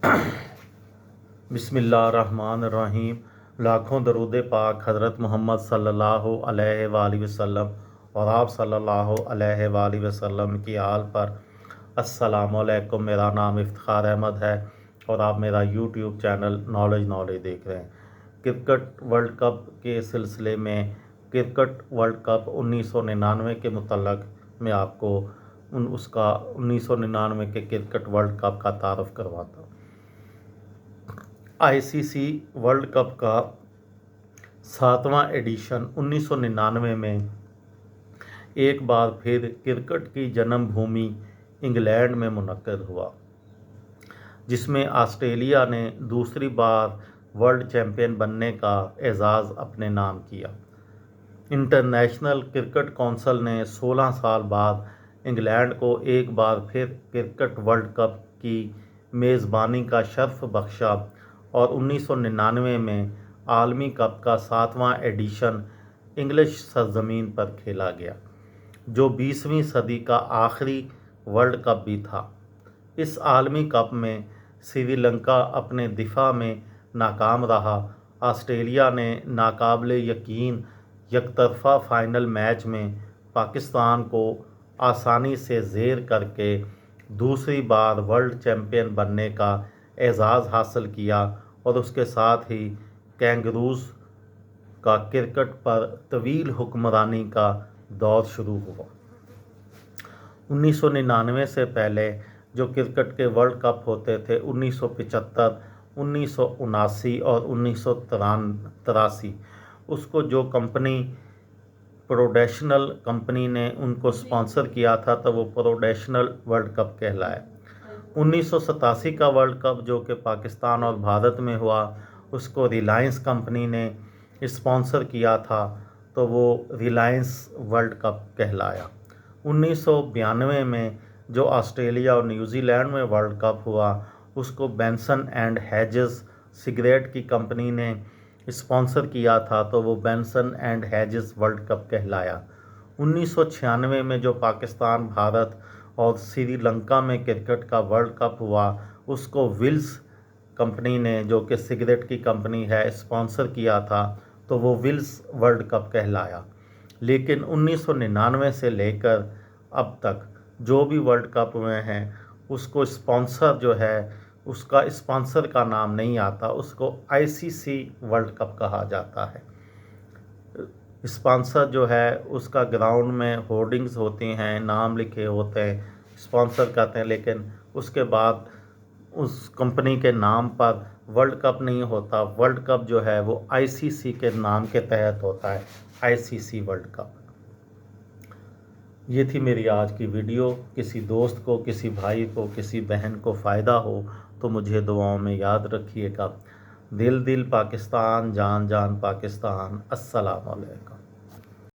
बिस्मिल्लाहिर्रहमानिर्रहीम। लाखों दरूद पाक हज़रत मोहम्मद सल्लल्लाहु अलैहि वसल्लम और आप सल्लल्लाहु अलैहि वसल्लम की आल पर। अस्सलामु अलैकुम। मेरा नाम इफ्तिखार अहमद है और आप मेरा यूट्यूब चैनल नॉलेज देख रहे हैं। क्रिकेट वर्ल्ड कप के सिलसिले में क्रिकेट वर्ल्ड कप 1999 के मुतल्लक मैं आपको उसका 1999 के क्रिकेट वर्ल्ड कप का तारफ़ करवाता हूँ। आईसीसी वर्ल्ड कप का 7वां एडिशन 1999 में एक बार फिर क्रिकेट की जन्मभूमि इंग्लैंड में मुनक्किद हुआ, जिसमें ऑस्ट्रेलिया ने दूसरी बार वर्ल्ड चैंपियन बनने का एजाज़ अपने नाम किया। इंटरनेशनल क्रिकेट काउंसिल ने 16 साल बाद इंग्लैंड को एक बार फिर क्रिकेट वर्ल्ड कप की मेज़बानी का शर्फ बख्शा और 1999 में आलमी कप का 7वां एडिशन इंग्लिश सरजमीन पर खेला गया, जो 20वीं सदी का आखिरी वर्ल्ड कप भी था। इस आलमी कप में श्रीलंका अपने दिफा में नाकाम रहा। ऑस्ट्रेलिया ने नाकाबिले यकीन यकतरफा फाइनल मैच में पाकिस्तान को आसानी से ज़ेर करके दूसरी बार वर्ल्ड चैंपियन बनने का एजाज़ हासिल किया और उसके साथ ही कैंगरूज़ का क्रिकेट पर तवील हुक्मरानी का दौर शुरू हुआ। 1999 से पहले जो क्रिकेट के वर्ल्ड कप होते थे 1975, 1979 और 1983, उसको जो कंपनी प्रोडेशनल कंपनी ने उनको स्पॉन्सर किया था तो वो प्रोडेशनल वर्ल्ड कप कहलाया। 1987 का वर्ल्ड कप जो कि पाकिस्तान और भारत में हुआ, उसको रिलायंस कंपनी ने स्पॉन्सर किया था तो वो रिलायंस वर्ल्ड कप कहलाया। 1992 में जो ऑस्ट्रेलिया और न्यूजीलैंड में वर्ल्ड कप हुआ, उसको बेंसन एंड हेजेस सिगरेट की कंपनी ने स्पॉन्सर किया था तो वो Benson and hedges world cup कहलाया। 1996 में जो पाकिस्तान, भारत और श्रीलंका में क्रिकेट का वर्ल्ड कप हुआ, उसको विल्स कंपनी ने, जो कि सिगरेट की कंपनी है, स्पॉन्सर किया था तो वो विल्स वर्ल्ड कप कहलाया। लेकिन 1999 से लेकर अब तक जो भी वर्ल्ड कप हुए हैं, उसको स्पॉन्सर जो है, उसका स्पॉन्सर का नाम नहीं आता, उसको आईसीसी वर्ल्ड कप कहा जाता है। स्पॉन्सर जो है उसका ग्राउंड में होर्डिंग्स होती हैं, नाम लिखे होते हैं, स्पॉन्सर कहते हैं, लेकिन उसके बाद उस कंपनी के नाम पर वर्ल्ड कप नहीं होता। वर्ल्ड कप जो है वो आईसीसी के नाम के तहत होता है, आईसीसी वर्ल्ड कप। ये थी मेरी आज की वीडियो। किसी दोस्त को, किसी भाई को, किसी बहन को फ़ायदा हो तो मुझे दुआओं में याद रखिएगा। दिल दिल पाकिस्तान, जान जान पाकिस्तान। अस्सलाम वालेकुम।